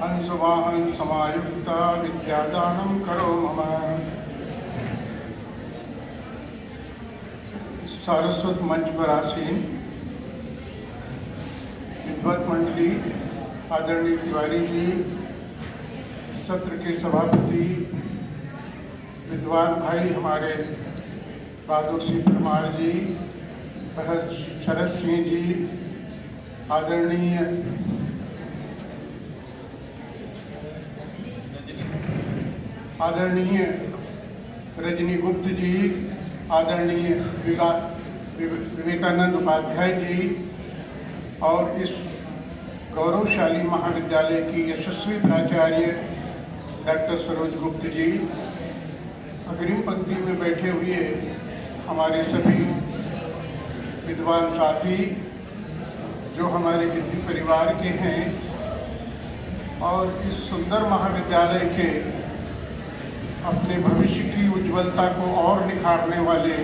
हंसवाहन समायुक्ता विद्यादानं करो मम। सारस्वत मंच पर आसीन विद्वत मंडली, आदरणीय तिवारी जी, सत्र के सभापति विद्वान भाई हमारे बहादुर सिंह परमार जी, शरद सिंह जी, आदरणीय रजनी गुप्त जी, आदरणीय विवेकानंद उपाध्याय जी और इस गौरवशाली महाविद्यालय की यशस्वी प्राचार्य डॉक्टर सरोज गुप्त जी, अग्रिम पंक्ति में बैठे हुए हमारे सभी विद्वान साथी जो हमारे गिद्दी परिवार के हैं और इस सुंदर महाविद्यालय के अपने भविष्य की उज्ज्वलता को और निखारने वाले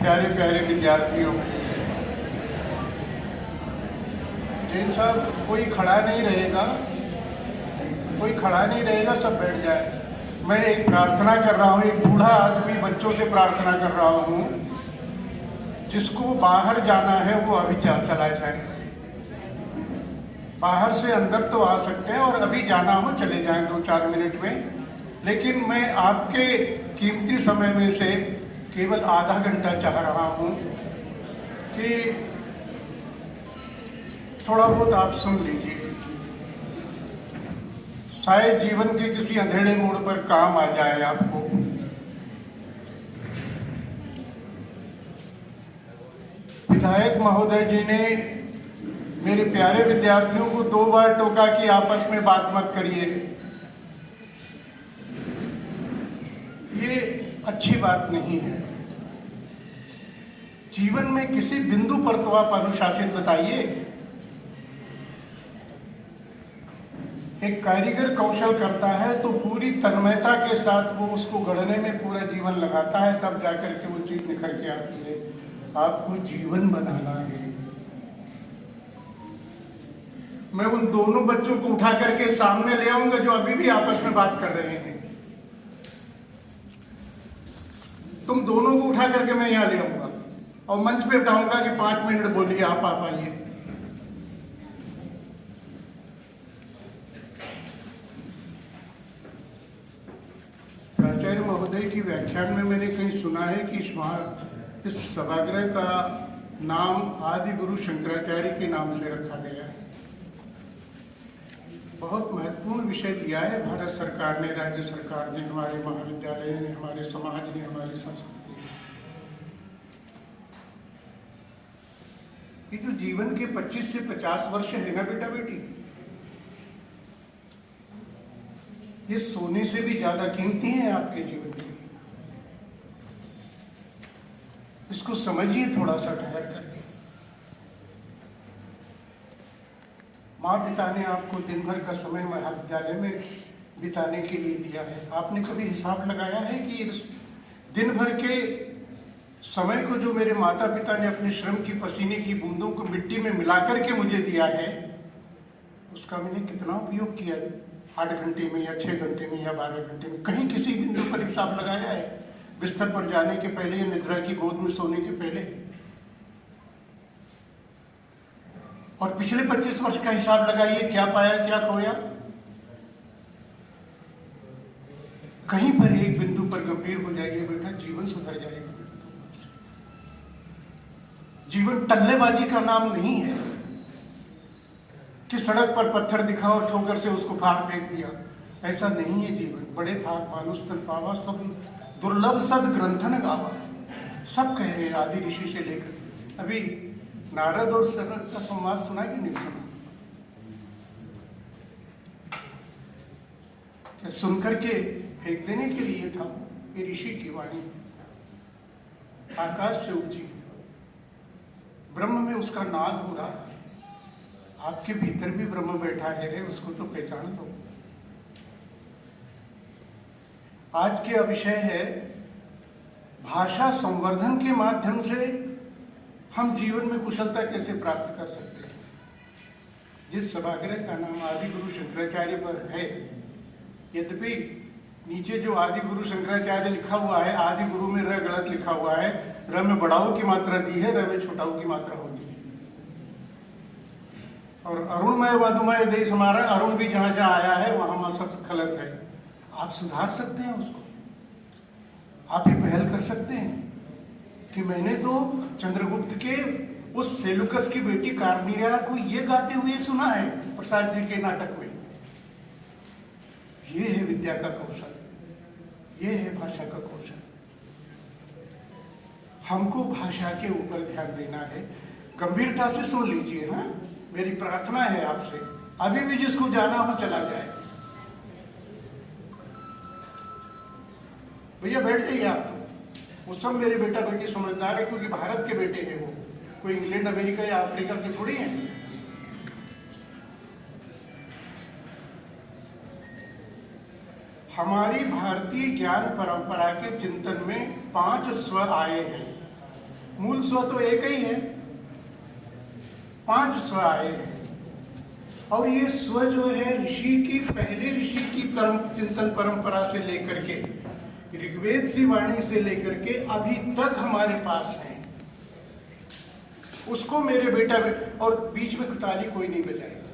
प्यारे प्यारे विद्यार्थियों। जैन साहब कोई खड़ा नहीं रहेगा, सब बैठ जाए। मैं एक प्रार्थना कर रहा हूँ, एक बूढ़ा आदमी बच्चों से प्रार्थना कर रहा हूँ, जिसको बाहर जाना है वो अभी चला जाए। बाहर से अंदर तो आ सकते हैं और अभी जाना हो चले जाएं 2-4 मिनट में, लेकिन मैं आपके कीमती समय में से केवल आधा घंटा चाह रहा हूँ कि थोड़ा बहुत आप सुन लीजिए। शायद जीवन के किसी अंधेरे मोड़ पर काम आ जाए आपको। विधायक महोदय जी ने मेरे प्यारे विद्यार्थियों को 2 बार टोका कि आपस में बात मत करिए। ये अच्छी बात नहीं है। जीवन में किसी बिंदु पर तो आप अनुशासित बताइए। एक कारीगर कौशल करता है तो पूरी तन्मयता के साथ वो उसको गढ़ने में पूरा जीवन लगाता है, तब जाकर के वो चीज निखर के आती है। आपको जीवन बनाना है। मैं उन दोनों बच्चों को उठा करके सामने ले आऊंगा जो अभी भी आपस में बात कर रहे हैं। तुम दोनों को उठा करके मैं यहां ले आऊंगा और मंच पे बिठाऊंगा कि 5 मिनट बोलिए, आप आइए। प्राचार्य महोदय की व्याख्यान में मैंने कहीं सुना है कि इस सभागृह का नाम आदि गुरु शंकराचार्य के नाम से रखा गया है। बहुत महत्वपूर्ण विषय दिया है भारत सरकार ने, राज्य सरकार ने, हमारे महाविद्यालय ने, हमारे समाज ने, हमारी संस्कृति ने। ये जो जीवन के 25 से 50 वर्ष है ना बेटा बेटी, ये सोने से भी ज्यादा कीमती है आपके जीवन के लिए। इसको समझिए थोड़ा सा ठहर करके। माँ पिता ने आपको दिन भर का समय महाविद्यालय में बिताने के लिए दिया है। आपने कभी हिसाब लगाया है कि इस दिन भर के समय को जो मेरे माता पिता ने अपने श्रम की पसीने की बूंदों को मिट्टी में मिलाकर के मुझे दिया है, उसका मैंने कितना उपयोग किया है? 8 घंटे में या 6 घंटे में या 12 घंटे में? कहीं किसी बिंदु पर हिसाब लगाया है? बिस्तर पर जाने के पहले या निद्रा की गोद में सोने के पहले? और पिछले 25 वर्ष का हिसाब लगाइए, क्या पाया क्या खोया? कहीं पर एक बिंदु पर गंभीर हो जाइए बेटा, जीवन सुधर जाएगा। जीवन टल्लेबाजी का नाम नहीं है कि सड़क पर पत्थर दिखा और ठोकर से उसको फाड़ फेंक दिया। ऐसा नहीं है जीवन। बड़े भाग मानुष तन पावा, सब दुर्लभ सद ग्रंथन गावा, सब कह रहे हैं आदि ऋषि से लेकर। अभी नारद और सनत का संवाद सुना कि नहीं सुना? क्या सुनकर के फेंक देने के लिए था? ये ऋषि की वाणी आकाश से उपजी, ब्रह्म में उसका नाद हो रहा है। आपके भीतर भी ब्रह्म बैठा है, उसको तो पहचान लो। आज के विषय है भाषा संवर्धन के माध्यम से हम जीवन में कुशलता कैसे प्राप्त कर सकते हैं। जिस सभागृह का नाम आदि गुरु शंकराचार्य पर है, यद्यपि नीचे जो आदि गुरु शंकराचार्य लिखा हुआ है, आदि गुरु में र गलत लिखा हुआ है, र में बड़ाऊ की मात्रा दी है, र में छोटाऊ की मात्रा होती है। और अरुणमय मधुमय देश हमारा, अरुण भी जहां जहां आया है वहां सब गलत है। आप सुधार सकते हैं उसको, आप ये पहल कर सकते हैं कि मैंने तो चंद्रगुप्त के उस सेलुकस की बेटी कार्निरिया को ये गाते हुए सुना है प्रसाद जी के नाटक में। ये है विद्या का कौशल, ये है भाषा का कौशल। हमको भाषा के ऊपर ध्यान देना है। गंभीरता से सुन लीजिए। हाँ, मेरी प्रार्थना है आपसे, अभी भी जिसको जाना हो चला जाए। भैया बैठ जाइए आप तो, वो सब मेरे बेटा बेटी समझदार है, क्योंकि भारत के बेटे हैं वो, कोई इंग्लैंड अमेरिका या अफ्रीका के थोड़ी हैं। हमारी भारतीय ज्ञान परंपरा के चिंतन में 5 स्व आए हैं। मूल स्व तो एक ही है, 5 स्व आए हैं। और ये स्व जो है ऋषि की, पहले ऋषि की चिंतन परंपरा से लेकर के, ऋग्वेद की वाणी से लेकर के अभी तक हमारे पास है। उसको मेरे बेटा और बीच में ताली कोई नहीं बजाएगा।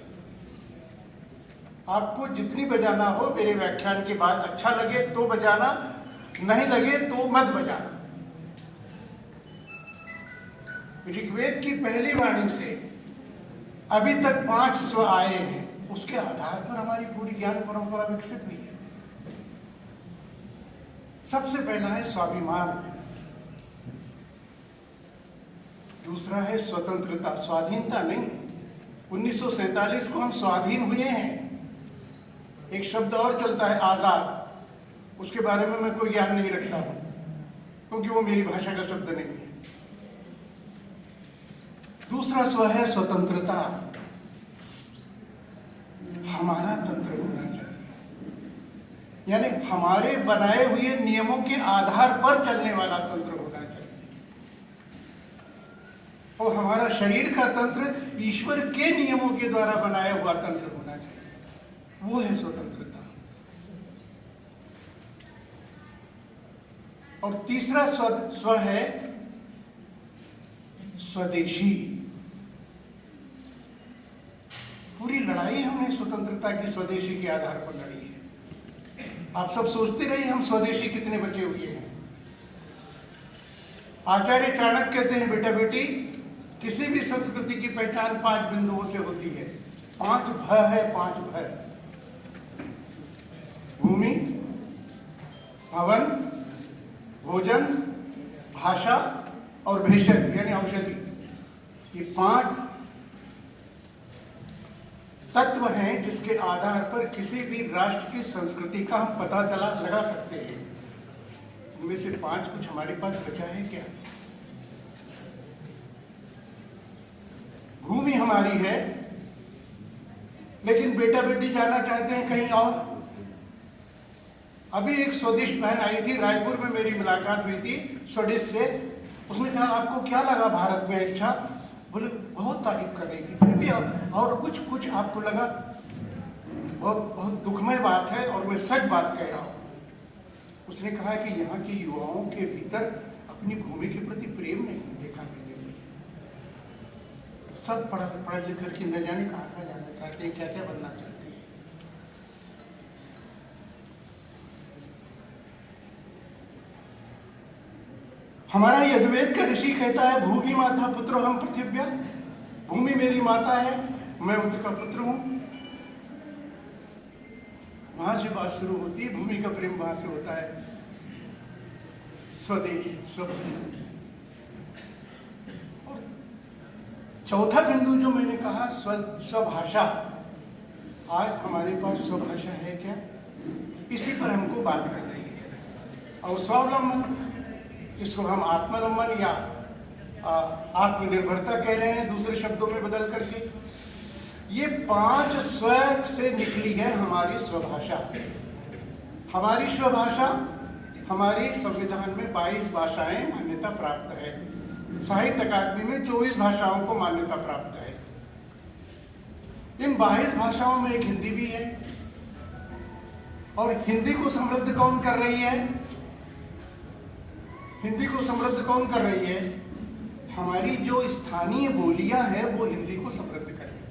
आपको जितनी बजाना हो, मेरे व्याख्यान के बाद अच्छा लगे तो बजाना, नहीं लगे तो मत बजाना। ऋग्वेद की पहली वाणी से अभी तक 5 स्व आए हैं, उसके आधार पर हमारी पूरी ज्ञान परंपरा विकसित हुई है। सबसे पहला है स्वाभिमान, दूसरा है स्वतंत्रता, स्वाधीनता नहीं। 1947 को हम स्वाधीन हुए हैं। एक शब्द और चलता है आजाद, उसके बारे में मैं कोई ज्ञान नहीं रखता हूं, क्योंकि वो मेरी भाषा का शब्द नहीं है। दूसरा स्व है स्वतंत्रता, हमारा तंत्र होना चाहिए, यानी हमारे बनाए हुए नियमों के आधार पर चलने वाला तंत्र होना चाहिए। और हमारा शरीर का तंत्र ईश्वर के नियमों के द्वारा बनाया हुआ तंत्र होना चाहिए, वो है स्वतंत्रता। और तीसरा स्व है स्वदेशी। पूरी लड़ाई हमने स्वतंत्रता की स्वदेशी के आधार पर लड़ी है। आप सब सोचते रहिए हम स्वदेशी कितने बचे हुए हैं। आचार्य चाणक्य कहते हैं, बेटा बेटी, किसी भी संस्कृति की पहचान 5 बिंदुओं से होती है। 5 भ है, 5 भ। भूमि, भवन, भोजन, भाषा और भेषज यानी औषधि। ये 5 तत्व हैं जिसके आधार पर किसी भी राष्ट्र की संस्कृति का हम पता लगा सकते हैं। उनमें से 5 कुछ हमारे पास बचा है क्या? भूमि हमारी है, लेकिन बेटा बेटी जाना चाहते हैं कहीं और। अभी एक स्वदेश बहन आई थी, रायपुर में मेरी मुलाकात हुई थी स्वदेश से। उसने कहा आपको क्या लगा भारत में? अच्छा, बोले बहुत तारीफ कर रही थी, फिर भी और कुछ आपको लगा? बहुत दुखमय बात है और मैं सच बात कह रहा हूँ। उसने कहा कि यहाँ के युवाओं के भीतर अपनी भूमि के प्रति प्रेम नहीं देखा मैंने। सब पढ़ लिख करके न जाने कहाँ जाना चाहते हैं, क्या क्या बनना चाहते हैं। हमारा यजुर्वेद का ऋषि कहता है, भूमि माता पुत्र हम पृथिव्या। भूमि मेरी माता है, मैं उसका पुत्र हूं। वहां से बात शुरू होती है, भूमि का प्रेम वहां से होता है। स्वदेश, स्वभाषा। और चौथा बिंदु जो मैंने कहा, स्वभाषा। आज हमारे पास स्वभाषा है क्या? इसी पर हमको बात कर रही है। और स्वावलंबन, जिसको हम आत्मावलंबन या आत्मनिर्भरता कह रहे हैं दूसरे शब्दों में बदल करके, ये 5 स्व से निकली है हमारी स्वभाषा। हमारी स्वभाषा, हमारी संविधान में 22 भाषाएं मान्यता प्राप्त है। साहित्य अकादमी में 24 भाषाओं को मान्यता प्राप्त है। इन 22 भाषाओं में एक हिंदी भी है। और हिंदी को समृद्ध कौन कर रही है? हिंदी को समृद्ध कौन कर रही है? हमारी जो स्थानीय बोलियां हैं वो हिंदी को समृद्ध कर रही है।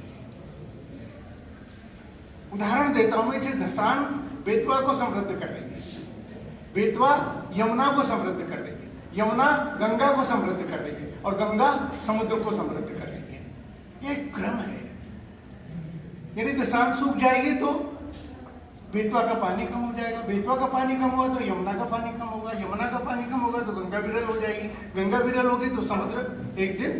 उदाहरण देता हूं मैं, जैसे धसान बेतवा को समृद्ध कर रही है, बेतवा यमुना को समृद्ध कर रही है, यमुना गंगा को समृद्ध कर रही है, और गंगा समुद्र को समृद्ध कर रही है। यह एक क्रम है। यदि धसान सूख जाएगी तो बेतवा का पानी कम हो जाएगा, बेतवा का पानी कम हुआ तो यमुना का पानी कम होगा, यमुना का पानी कम होगा तो गंगा विरल हो जाएगी, गंगा विरल होगी तो समुद्र एक दिन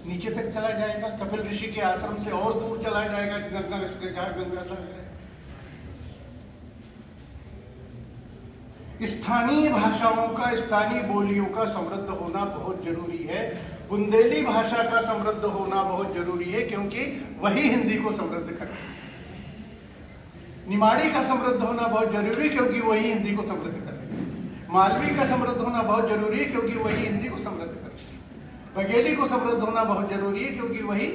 नीचे तक चला जाएगा, कपिल ऋषि के आश्रम से और दूर चला जाएगा, गंगा गंगा सागर है। स्थानीय भाषाओं का, स्थानीय बोलियों का समृद्ध होना बहुत जरूरी है। बुंदेली भाषा का समृद्ध होना बहुत जरूरी है, क्योंकि वही हिंदी को समृद्ध करती है। निमाड़ी का समृद्ध होना बहुत जरूरी है, क्योंकि वही हिंदी को समृद्ध करती है। मालवी का समृद्ध होना बहुत जरूरी है, क्योंकि वही हिंदी को समृद्ध करती है। बघेली को समृद्ध होना बहुत जरूरी है, क्योंकि वही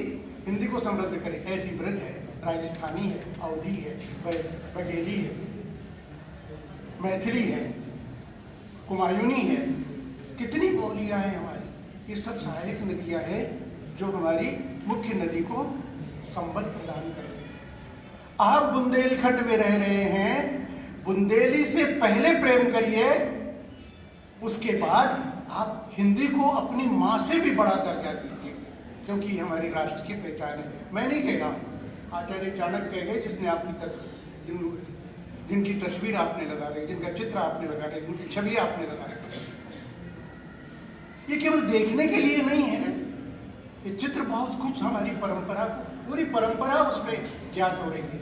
हिंदी को समृद्ध करे। ऐसी ब्रज है, राजस्थानी है, अवधी है, बघेली है, मैथिली है, कुमायूनी है, कितनी बोलियां हैं हमारी। ये सब सहायक नदियां हैं जो हमारी मुख्य नदी को संबल प्रदान कर रही है। आप बुंदेलखंड में रह रहे हैं, बुंदेली से पहले प्रेम करिए, उसके बाद आप हिंदी को अपनी मां से भी बड़ा दर्जा दीजिए, क्योंकि हमारे राष्ट्र की पहचान है। मैं नहीं कह रहा हूं, आचार्य चाणक्य कह गए, जिसने आपकी जिनकी तस्वीर आपने लगा रही, जिनका चित्र आपने लगा रही, जिनकी छवि आपने लगा रही, ये केवल देखने के लिए नहीं है ना। ये चित्र बहुत कुछ हमारी परंपरा को, पूरी परंपरा उसमें ज्ञात हो रही है।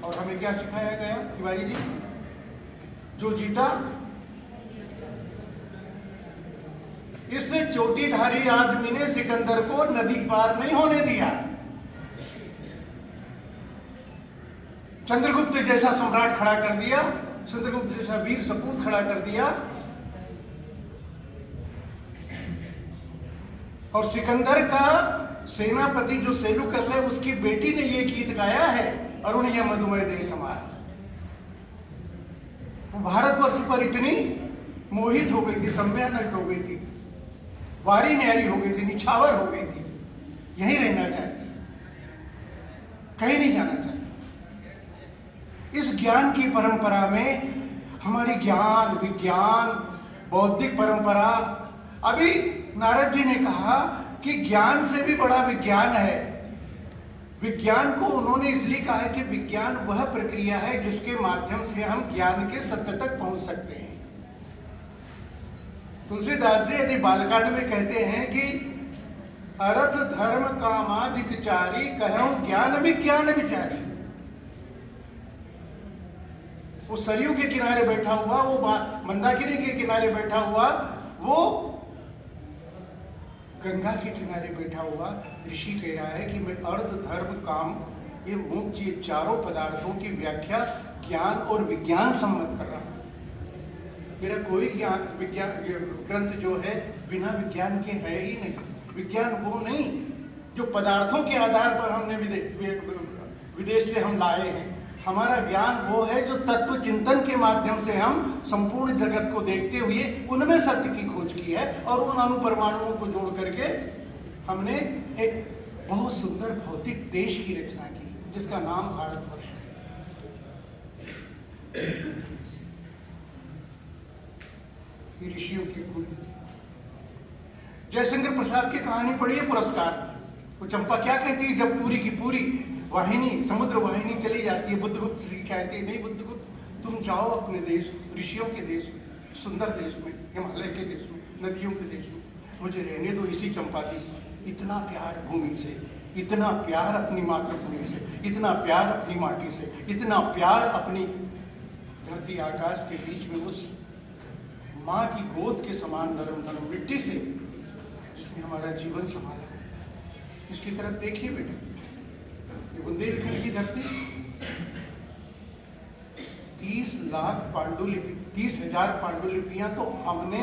और हमें क्या सिखाया गया तिवारी जी? जो जीता इस चोटीधारी आदमी ने सिकंदर को नदी पार नहीं होने दिया। चंद्रगुप्त जैसा सम्राट खड़ा कर दिया, चंद्रगुप्त जैसा वीर सपूत खड़ा कर दिया, और सिकंदर का सेनापति जो सेलुकस है, उसकी बेटी ने ये गीत गाया है, अरुण या मधुमय देह समार। वो भारतवर्ष पर इतनी मोहित हो गई थी, सम्मानित हो गई थी, वारी न्यारी हो गई थी, निछावर हो गई थी, यहीं रहना चाहती, कहीं नहीं जाना चाहती। इस ज्ञान की परंपरा में हमारी ज्ञान, विज्ञान, बौद्धिक परंपरा, अभी नारद जी ने कहा कि ज्ञान से भी बड़ा विज्ञान है। विज्ञान को उन्होंने इसलिए कहा है कि विज्ञान वह प्रक्रिया है जिसके माध्यम से हम ज्ञान के सत्य तक पहुंच सकते हैं। तुलसीदास जी यदि बालकांड में कहते हैं कि अर्थ धर्म कामादिक चारी, कहूं ज्ञान विज्ञान विचारी। वो सरयू के किनारे बैठा हुआ, वो मंदाकिनी के किनारे बैठा हुआ, वो गंगा के किनारे बैठा हुआ ऋषि कह रहा है कि मैं अर्थ धर्म काम, ये मोक्ष, ये चारों पदार्थों की व्याख्या ज्ञान और विज्ञान सम्मत कर रहा हूं। मेरा कोई ज्ञान विज्ञान ग्रंथ जो है बिना विज्ञान के है ही नहीं। विज्ञान वो नहीं जो पदार्थों के आधार पर हमने विदेश से हम लाए हैं। हमारा ज्ञान वो है जो तत्व चिंतन के माध्यम से हम संपूर्ण जगत को देखते हुए उनमें सत्य की खोज की है, और उन अणुपरमाणुओं को जोड़ करके हमने एक बहुत सुंदर भौतिक देश की रचना की, जिसका नाम भारतवर्ष है। ऋषियों की भूमि। जयशंकर प्रसाद की कहानी पढ़िए, पुरस्कार। वो चंपा क्या कहती है जब पूरी की पूरी वाहिनी, समुद्र वाहिनी चली जाती है, बुद्धगुप्त से कहती है, नहीं बुद्धगुप्त तुम जाओ अपने देश, ऋषियों के देश में, सुंदर देश में, हिमालय के देश में, नदियों के देश में, मुझे रहने दो इसी चंपा की। इतना प्यार भूमि से, इतना प्यार अपनी मातृभूमि से, इतना प्यार अपनी माटी से, इतना प्यार अपनी धरती आकाश के बीच में उस माँ की गोद के समान नरम नरम मिट्टी से, जिसने हमारा जीवन संभाला है। इसकी तरफ देखिए बेटा, ये बुंदेलखंड की धरती, 30 लाख पांडुलिपि, 30,000 पांडुलिपियां तो हमने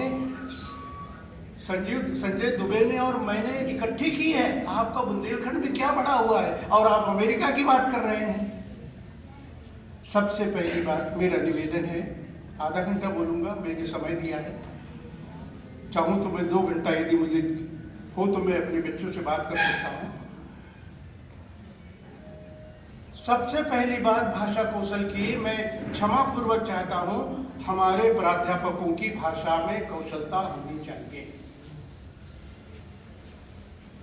संजय दुबे ने और मैंने इकट्ठी की है। आपका बुंदेलखंड में क्या बढ़ा हुआ है और आप अमेरिका की बात कर रहे हैं। सबसे पहली बात मेरा निवेदन है, आधा घंटा बोलूंगा, मैंने समय दिया है, चाहूं तो मैं 2 घंटा यदि मुझे हो तो मैं अपने बच्चों से बात कर सकता हूं। सबसे पहली बात भाषा कौशल की, मैं क्षमा पूर्वक चाहता हूं, हमारे प्राध्यापकों की भाषा में कौशलता होनी चाहिए।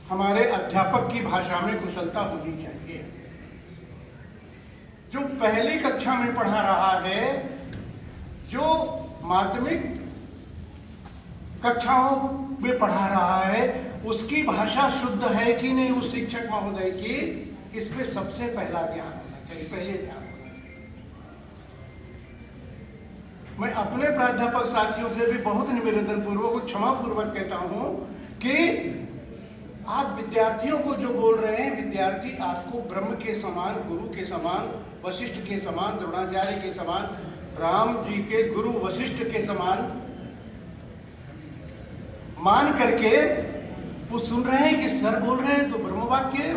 हमारे अध्यापक की भाषा में कुशलता होनी चाहिए। जो पहली कक्षा में पढ़ा रहा है, जो माध्यमिक कक्षाओं में पढ़ा रहा है, उसकी भाषा शुद्ध है कि नहीं, उस शिक्षक महोदय की, इस पे सबसे पहला ज्ञान होना चाहिए, पहले ध्यान होना चाहिए। मैं अपने प्राध्यापक साथियों से भी बहुत निवेदन पूर्वक, क्षमा पूर्वक कहता हूं कि आप विद्यार्थियों को जो बोल रहे हैं, विद्यार्थी आपको ब्रह्म के समान, गुरु के समान, वशिष्ठ के समान, द्रोणाचार्य के समान, राम जी के गुरु वशिष्ठ के समान मान करके वो सुन रहे हैं कि सर बोल रहे हैं तो ब्रह्म वाक्य है,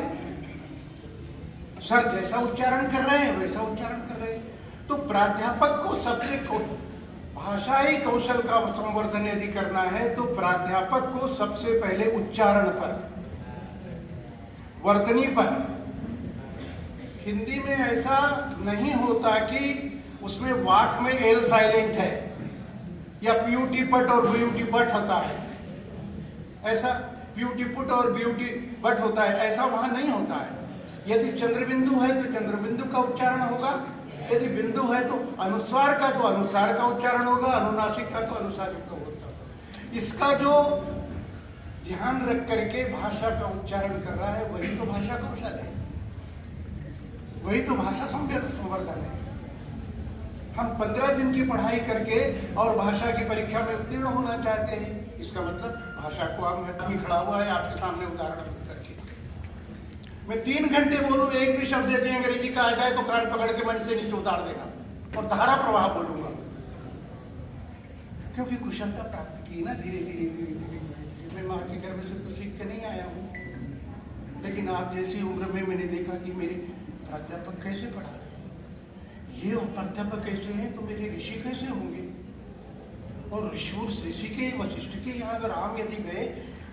सर जैसा उच्चारण कर रहे हैं वैसा उच्चारण कर रहे हैं। तो प्राध्यापक को सबसे भाषाई कौशल का संवर्धन यदि करना है तो प्राध्यापक को सबसे पहले उच्चारण पर, वर्तनी पर, हिंदी में ऐसा नहीं होता कि उसमें वाक में एल साइलेंट है या प्यूटी पट और ब्यूटी बट होता है, ऐसा ब्यूटी पुट और ब्यूटी बट होता है, ऐसा वहां नहीं होता है। यदि चंद्रबिंदु है तो चंद्रबिंदु का उच्चारण होगा, यदि बिंदु है तो अनुस्वार का तो अनुसार का उच्चारण होगा, अनुनासिक का तो अनुसारिक का होगा। इसका जो ध्यान रख करके भाषा का उच्चारण कर रहा है वही तो भाषा कौशल है, वही तो भाषा संवर्धन है। हम 15 दिन की पढ़ाई करके और भाषा की परीक्षा में उत्तीर्ण होना चाहते हैं, इसका मतलब भाषा को आदमी खड़ा हुआ है आपके सामने उदाहरण करके। मैं 3 घंटे बोलूं, एक भी शब्द यदि अंग्रेजी का आ जाए तो कान पकड़ के मन से नीचे उतार देना और धारा प्रवाह बोलूंगा, क्योंकि कुशलता प्राप्त की ना धीरे धीरे धीरे धीरे। मैं माँ के गर्भ से तो सीख के नहीं आया हूँ, लेकिन आप जैसी उम्र में मैंने देखा कि मेरे प्राध्यापक कैसे पढ़ा रहे हैं, ये प्राध्यापक कैसे हैं तो मेरे ऋषि कैसे होंगे। और ऋषि के वशिष्ठ के यहाँ अगर राम यदि गए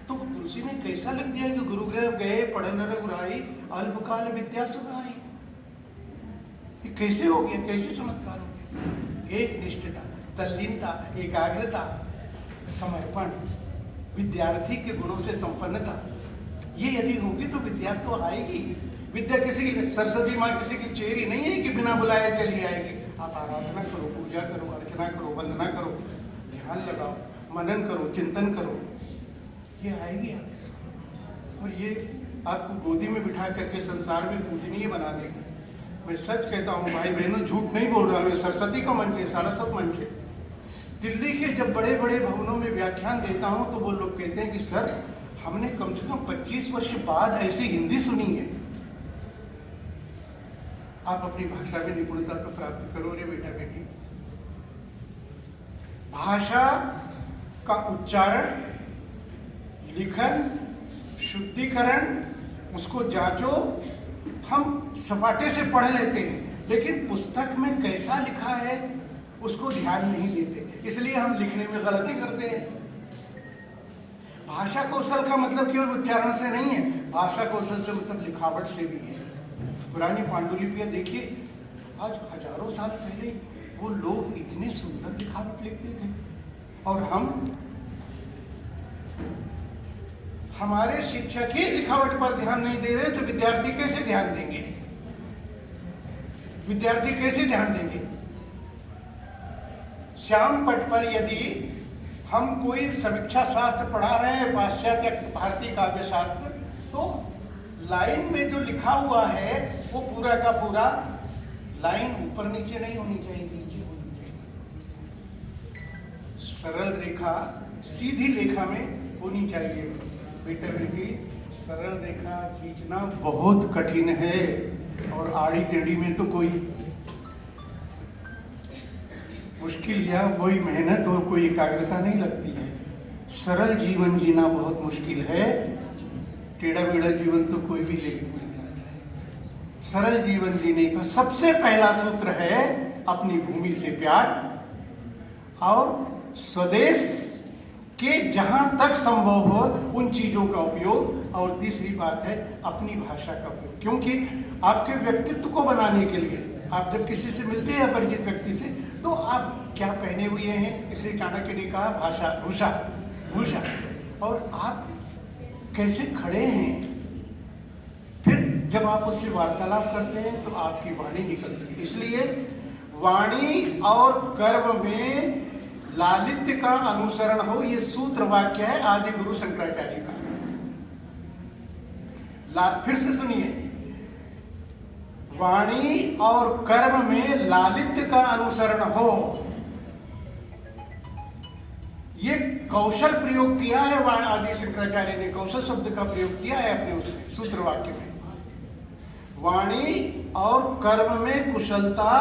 तो तुलसी में कैसा लग दिया कि गुरुग्रह गए पढ़न रघुराई अल्पकाल विद्या सुनाई। ये कैसे हो गया, कैसे चमत्कार हो गया। एक निष्ठता, तल्लीनता, एकाग्रता, समर्पण, विद्यार्थी के गुणों से संपन्नता, ये यदि होगी तो विद्या तो आएगी। विद्या किसी की, सरस्वती माँ किसी की चेहरी नहीं है कि बिना बुलाए चली आएगी। आप आराधना करो, पूजा करो, अर्चना करो, वंदना करो, ध्यान लगाओ, मनन करो, चिंतन करो, ये आएगी आपके सामने और ये आपको गोदी में बिठा करके संसार में पूजनीय बना देगी। मैं सच कहता हूँ भाई बहनों, झूठ नहीं बोल रहा मैं। सरस्वती का मंच है, सारस्वत मंच है। दिल्ली के जब बड़े बड़े भवनों में व्याख्यान देता हूँ तो वो लोग कहते हैं कि सर हमने कम से कम 25 वर्ष बाद ऐसी हिंदी सुनी है। आप अपनी भाषा में निपुणता तो प्राप्त करो रे बेटा बेटी। भाषा का उच्चारण, लिखन, शुद्धिकरण, उसको जांचो। हम सपाटे से पढ़ लेते हैं लेकिन पुस्तक में कैसा लिखा है उसको ध्यान नहीं देते, इसलिए हम लिखने में गलती करते हैं। भाषा कौशल का मतलब केवल उच्चारण से नहीं है, भाषा कौशल से मतलब लिखावट से भी है। पुरानी पांडुलिपियां देखिए, आज हजारों साल पहले वो लोग इतने सुंदर लिखावट लिखते थे और हमारे शिक्षक ही लिखावट पर ध्यान नहीं दे रहे तो विद्यार्थी कैसे ध्यान देंगे? विद्यार्थी कैसे ध्यान देंगे? श्याम पट पर यदि हम कोई समीक्षा शास्त्र पढ़ा रहे हैं, पाश्चात्य भारतीय काव्य शास्त्र, तो लाइन में जो लिखा हुआ है वो पूरा का पूरा लाइन ऊपर नीचे नहीं होनी चाहिए, नीचे होनी चाहिए। सरल रेखा सीधी रेखा में होनी चाहिए। बेटा बेटी, सरल रेखा खींचना बहुत कठिन है और आड़ी टेढ़ी में तो कोई मुश्किल या कोई मेहनत और कोई एकाग्रता नहीं लगती है। सरल जीवन जीना बहुत मुश्किल है, टेढ़ा मेढ़ा जीवन तो कोई भी लेके भूल जाता है। सरल जीवन जीने का सबसे पहला सूत्र है अपनी भूमि से प्यार और स्वदेश के जहां तक संभव हो उन चीजों का उपयोग, और तीसरी बात है अपनी भाषा का उपयोग। क्योंकि आपके व्यक्तित्व को बनाने के लिए आप जब किसी से मिलते हैं अपरिचित व्यक्ति से, तो आप क्या पहने हुए हैं, इसलिए चाणक्य ने कहा भाषा भूषा भूषा, और आप कैसे खड़े हैं। फिर जब आप उससे वार्तालाप करते हैं तो आपकी वाणी निकलती है। इसलिए वाणी और कर्म में लालित्य का अनुसरण हो, ये सूत्र वाक्य है आदि गुरु शंकराचार्य का। फिर से सुनिए, वाणी और कर्म में लालित्य का अनुसरण हो, ये कौशल प्रयोग किया है आदि शंकराचार्य ने, कौशल शब्द का प्रयोग किया है अपने उसमें सूत्र वाक्य में। वाणी और कर्म में कुशलता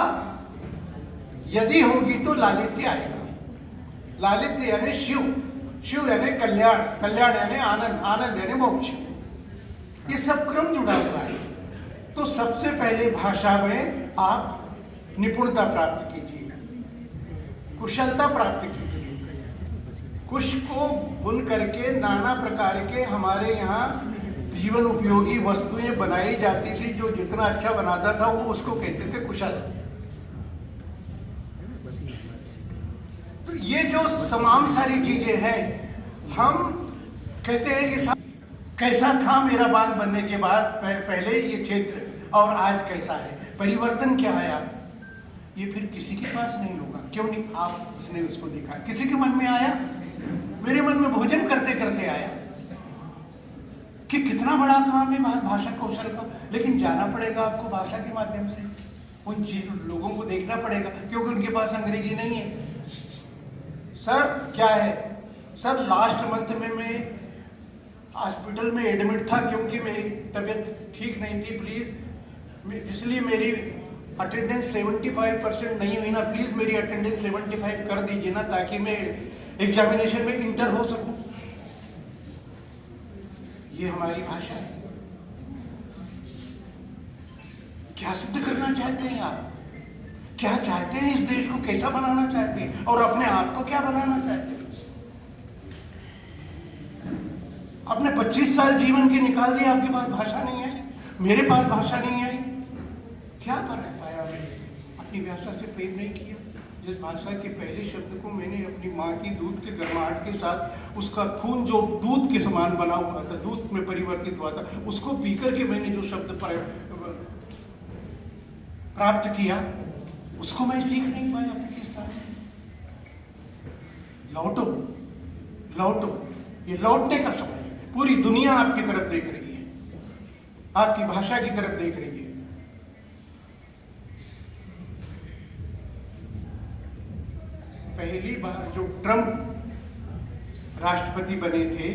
यदि होगी तो लालित्य आएगा। लालित्य यानी शिव, शिव यानी कल्याण, कल्याण यानी आनंद, आनंद यानी मोक्ष। ये सब क्रम जुड़ा हुआ है। तो सबसे पहले भाषा में आप निपुणता प्राप्त कीजिए, कुशलता प्राप्त कीजिए। कुश को बुन करके नाना प्रकार के हमारे यहाँ जीवन उपयोगी वस्तुएं बनाई जाती थी। जो जितना अच्छा बनाता था वो उसको कहते थे कुशल। तो ये जो तमाम सारी चीजें हैं, हम कहते हैं कि कैसा था मेरा बाल बनने के बाद पहले ये क्षेत्र और आज कैसा है, परिवर्तन क्या आया, ये फिर किसी के पास नहीं होगा। क्यों नहीं? आप उसने उसको देखा, किसी के मन में आया, मेरे मन में भोजन करते करते आया कि कितना बड़ा काम है भाषा कौशल का। लेकिन जाना पड़ेगा आपको भाषा के माध्यम से, उन लोगों को देखना पड़ेगा, क्योंकि उनके पास अंग्रेजी नहीं है। सर क्या है, सर लास्ट मंथ में मैं हॉस्पिटल में एडमिट था क्योंकि मेरी तबीयत ठीक नहीं थी, प्लीज इसलिए मेरी अटेंडेंस 75% नहीं हुई ना, प्लीज मेरी अटेंडेंस 75 कर दीजिए ना, ताकि मैं एग्जामिनेशन में इंटर हो सकूं। ये हमारी भाषा है। क्या सिद्ध करना चाहते हैं आप? क्या चाहते हैं? इस देश को कैसा बनाना चाहते हैं और अपने आप को क्या बनाना चाहते हैं? आपने 25 साल जीवन के निकाल दिए, आपके पास भाषा नहीं है, मेरे पास भाषा नहीं आई। क्या कर पाया मैंने? अपनी भाषा से प्रेम नहीं किया। जिस भाषा के पहले शब्द को मैंने अपनी माँ की दूध के गर्माहट के साथ, उसका खून जो दूध के समान बना हुआ था, दूध में परिवर्तित हुआ था, उसको पीकर के मैंने जो शब्द प्राप्त किया, उसको मैं सीख नहीं पाया 25 साल। लौटो, लौटो, ये लौटने का समय है। पूरी दुनिया आपकी तरफ देख रही है, आपकी भाषा की तरफ देख रही है। पहली बार जो ट्रंप राष्ट्रपति बने थे,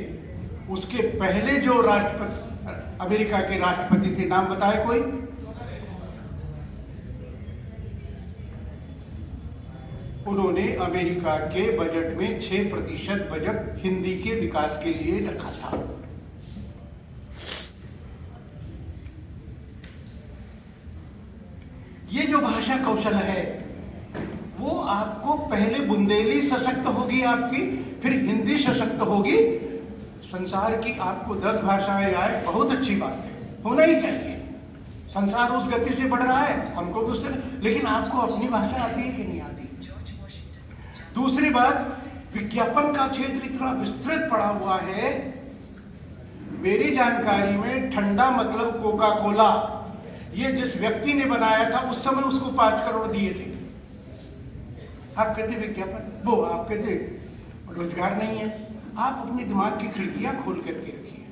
उसके पहले जो राष्ट्रपति, अमेरिका के राष्ट्रपति थे, नाम बताए कोई? उन्होंने अमेरिका के बजट में 6% बजट हिंदी के विकास के लिए रखा था। ये जो भाषा कौशल है, वो आपको पहले बुंदेली सशक्त होगी आपकी, फिर हिंदी सशक्त होगी। संसार की आपको 10 भाषाएं आए, बहुत अच्छी बात है, होना ही चाहिए। संसार उस गति से बढ़ रहा है, हमको भी उससे, लेकिन आपको अपनी भाषा आती है कि नहीं आती? दूसरी बात, विज्ञापन का क्षेत्र इतना विस्तृत पड़ा हुआ है। मेरी जानकारी में ठंडा मतलब कोका कोला, ये जिस व्यक्ति ने बनाया था उस समय उसको 5 करोड़ दिए थे। आप कहते विज्ञापन, वो आप कहते रोजगार नहीं है। आप अपने दिमाग की खिड़कियां खोल करके रखिए,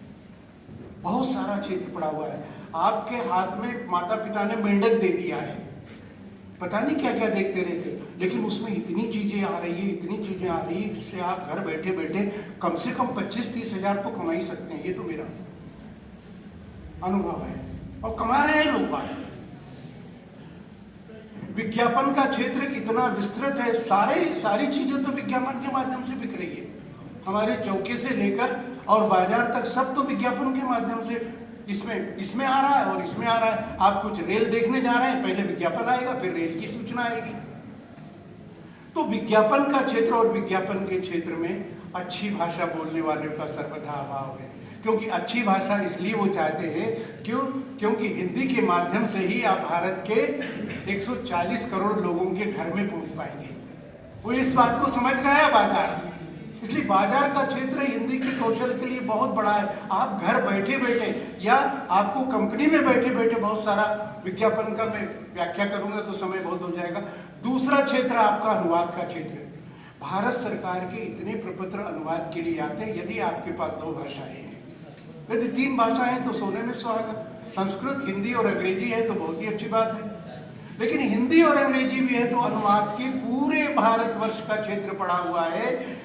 बहुत सारा क्षेत्र पड़ा हुआ है। आपके हाथ में माता पिता ने मेंढक दे दिया है, पता नहीं क्या क्या देखते रहते, लेकिन उसमें इतनी चीजें आ रही है, इतनी चीजें आ रही है, जिससे आप घर बैठे बैठे कम से कम 25-30 हजार तो कमा ही सकते हैं। ये तो मेरा अनुभव है, और कमा रहे हैं लोग बात। विज्ञापन का क्षेत्र इतना विस्तृत है, सारी चीजें तो विज्ञापन के माध्यम से बिक रही है। हमारे चौके से लेकर और बाजार तक सब तो विज्ञापन के माध्यम से इसमें आ रहा है और इसमें आ रहा है। आप कुछ रेल देखने जा रहे हैं, पहले विज्ञापन आएगा, फिर रेल की सूचना आएगी। तो विज्ञापन का क्षेत्र और विज्ञापन के क्षेत्र में अच्छी भाषा बोलने वालों का सर्वथा अभाव है। क्योंकि अच्छी भाषा इसलिए वो चाहते हैं क्योंकि हिंदी के माध्यम से ही आप भारत के 140 करोड़ लोगों के घर में पहुंच पाएंगे। वो इस बात को समझ गया है बाजार, इसलिए बाजार का क्षेत्र हिंदी के कौशल के लिए बहुत बड़ा है। आप घर बैठे बैठे या आपको कंपनी में बैठे बैठे बहुत सारा विज्ञापन का मैं व्याख्या करूंगा तो समय बहुत हो जाएगा। दूसरा क्षेत्र आपका अनुवाद का क्षेत्र है। भारत सरकार के इतने प्रपत्र अनुवाद के लिए आते हैं। यदि आपके पास 2 भाषाएं हैं, यदि 3 भाषाएं तो सोने में सुहागा। संस्कृत, हिंदी और अंग्रेजी है तो बहुत ही अच्छी बात है, लेकिन हिंदी और अंग्रेजी भी है तो अनुवाद के पूरे भारतवर्ष का क्षेत्र पड़ा हुआ है।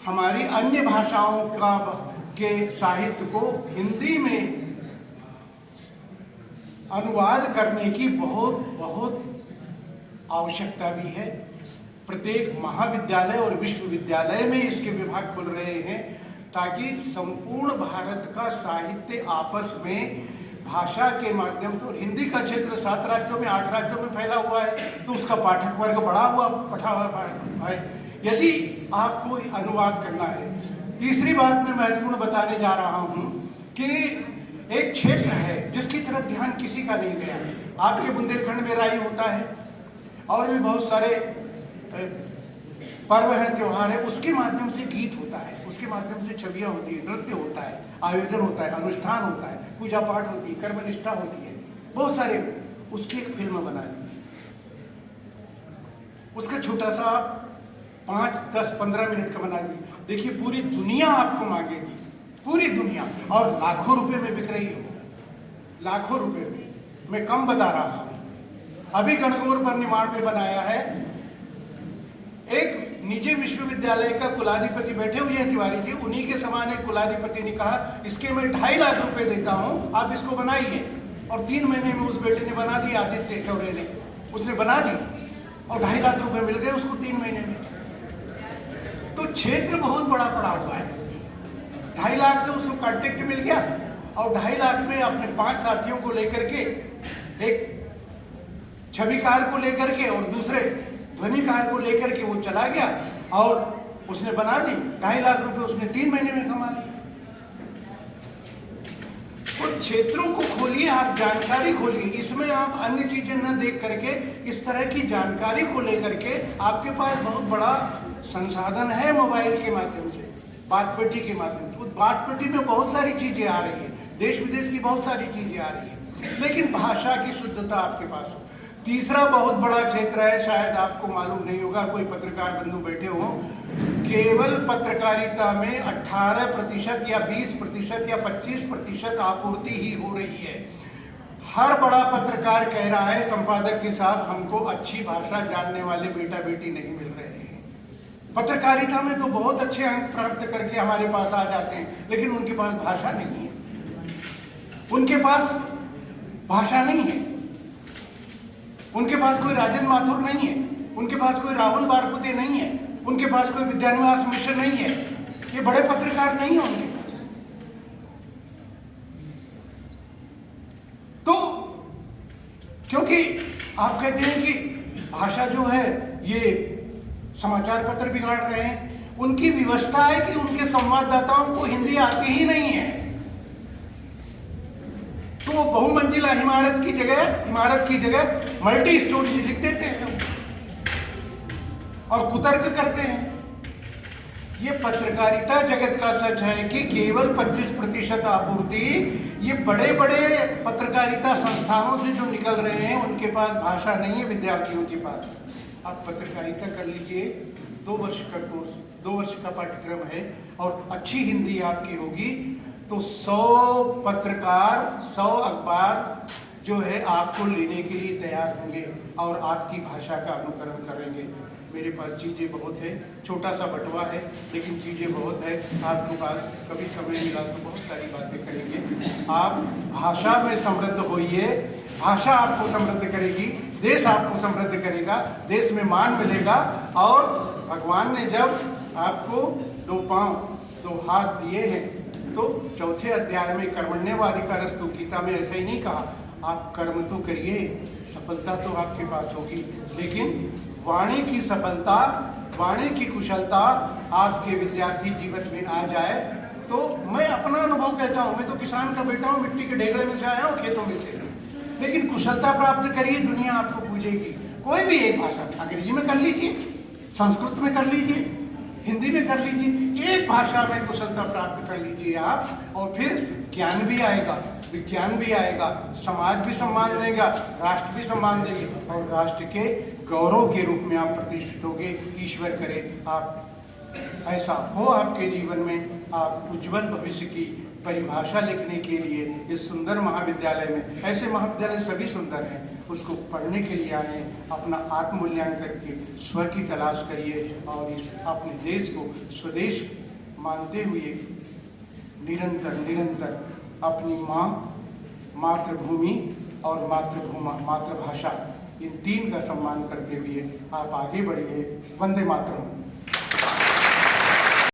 हमारी अन्य भाषाओं के साहित्य को हिंदी में अनुवाद करने की बहुत आवश्यकता भी है। प्रत्येक महाविद्यालय और विश्वविद्यालय में इसके विभाग खुल रहे हैं ताकि संपूर्ण भारत का साहित्य आपस में भाषा के माध्यम से। हिंदी का क्षेत्र 7 राज्यों में 8 राज्यों में फैला हुआ है तो उसका पाठक वर्ग बढ़ा हुआ है। यदि आपको अनुवाद करना है, तीसरी बात मैं महत्वपूर्ण बताने जा रहा हूं कि एक क्षेत्र है जिसकी तरफ ध्यान किसी का नहीं गया। आपके बुंदेलखंड में राई होता है और भी बहुत सारे पर्व हैं, त्योहार है, उसके माध्यम से गीत होता है, उसके माध्यम से छवियां होती है, नृत्य होता है, आयोजन होता है, अनुष्ठान होता है, पूजा पाठ होती है, कर्मनिष्ठा होती है, बहुत सारे। उसकी एक फिल्म बना दी, उसका छोटा सा 5, 10, 15 मिनट का बना दी। देखिए पूरी दुनिया आपको मांगेगी, पूरी दुनिया, और लाखों रुपए में बिक रही हो, लाखों रुपए में। मैं कम बता रहा हूं। अभी गणगौर पर निमाड़ में बनाया है, एक निजी विश्वविद्यालय का कुलाधिपति बैठे हुए हैं तिवारी जी, उन्हीं के समान एक कुलाधिपति ने कहा इसके मैं 2.5 लाख रुपए देता हूं, आप इसको बनाइए। और 3 महीने में उस बेटे ने बना दी, आदित्य चौरे ने, उसने बना दी और 2.5 लाख रुपए मिल गए उसको 3 महीने में। तो क्षेत्र बहुत बड़ा पड़ा हुआ है। 2.5 लाख से उसको कॉन्टेक्ट मिल गया और 2.5 लाख में अपने 5 साथियों को लेकर के, एक छविकार को लेकर के और दूसरे ध्वनिकार को लेकर के वो चला गया और उसने बना दी। 2.5 लाख रुपए उसने 3 महीने में कमा लिए। तो क्षेत्रों को खोलिए, आप जानकारी खोलिए, इसमें आप अन्य चीजें न देख करके इस तरह की जानकारी को लेकर के, आपके पास बहुत बड़ा संसाधन है मोबाइल के माध्यम से, बात पेटी के माध्यम से। उस बात पेटी में बहुत सारी चीजें आ रही है, देश विदेश की बहुत सारी चीजें आ रही है, लेकिन भाषा की शुद्धता आपके पास हो। तीसरा बहुत बड़ा क्षेत्र है, शायद आपको मालूम नहीं होगा, कोई पत्रकार बंधु बैठे हो, केवल पत्रकारिता में 18% या 20% या 25% आपूर्ति ही हो रही है। हर बड़ा पत्रकार कह रहा है संपादक के साथ हमको अच्छी भाषा जानने वाले बेटा बेटी नहीं मिल रहे हैं। पत्रकारिता में तो बहुत अच्छे अंक प्राप्त करके हमारे पास आ जाते हैं, लेकिन उनके पास भाषा नहीं है, उनके पास भाषा नहीं है, उनके पास कोई राजन माथुर नहीं है, उनके पास कोई राहुल बारपुते नहीं है, उनके पास कोई विद्यानिवास मिश्र नहीं है। ये बड़े पत्रकार नहीं है उनके पास। तो क्योंकि आप कहते हैं कि भाषा जो है ये समाचार पत्र बिगाड़ रहे हैं, उनकी व्यवस्था है कि उनके संवाददाताओं को हिंदी आती ही नहीं है, तो वो बहुमंजिला इमारत की जगह मल्टी स्टोरी लिख देते हैं और कुतर्क करते हैं। ये पत्रकारिता जगत का सच है कि केवल 25% आपूर्ति ये बड़े बड़े पत्रकारिता संस्थानों से जो निकल रहे हैं उनके पास भाषा नहीं है विद्यार्थियों के पास। आप पत्रकारिता कर लीजिए, 2 वर्ष का कोर्स, 2 वर्ष का पाठ्यक्रम है और अच्छी हिंदी आपकी होगी तो 100 पत्रकार, 100 अखबार जो है आपको लेने के लिए तैयार होंगे और आपकी भाषा का अनुकरण करेंगे। मेरे पास चीज़ें बहुत है, छोटा सा बटवा है लेकिन चीज़ें बहुत है। आपके पास कभी समय मिला तो बहुत सारी बातें करेंगे। आप भाषा में समृद्ध होइए, भाषा आपको समृद्ध करेगी, देश आपको समृद्ध करेगा, देश में मान मिलेगा। और भगवान ने जब आपको दो पांव, दो हाथ दिए हैं। तो चौथे अध्याय में कर्मण्येवाधिकारस्तु, गीता में ऐसा ही नहीं कहा आप कर्म तो करिए, सफलता तो आपके पास होगी, लेकिन वाणी की सफलता, वाणी की कुशलता आपके विद्यार्थी जीवन में आ जाए। तो मैं अपना अनुभव कहता हूँ, मैं तो किसान का बेटा हूँ, मिट्टी के ढेले में से आया हूँ, खेतों में से, लेकिन कुशलता प्राप्त करिए, दुनिया आपको पूजेगी। कोई भी एक भाषा, अंग्रेजी में कर लीजिए, संस्कृत में कर लीजिए, हिंदी में कर लीजिए, एक भाषा में कुशलता प्राप्त कर लीजिए आप, और फिर ज्ञान भी आएगा, विज्ञान भी आएगा, समाज भी सम्मान देगा, राष्ट्र भी सम्मान देगी, और राष्ट्र के गौरव के रूप में आप प्रतिष्ठित होगे। ईश्वर करे आप ऐसा हो आपके जीवन में। आप उज्जवल भविष्य की परिभाषा लिखने के लिए इस सुंदर महाविद्यालय में, ऐसे महाविद्यालय सभी सुंदर हैं, उसको पढ़ने के लिए आए, अपना आत्ममूल्यांकन करके स्व की तलाश करिए, और इस अपने देश को स्वदेश मानते हुए निरंतर निरंतर अपनी माँ, मातृभूमि और मातृभाषा, इन तीन का सम्मान करते हुए आप आगे बढ़िए। वंदे मातरम।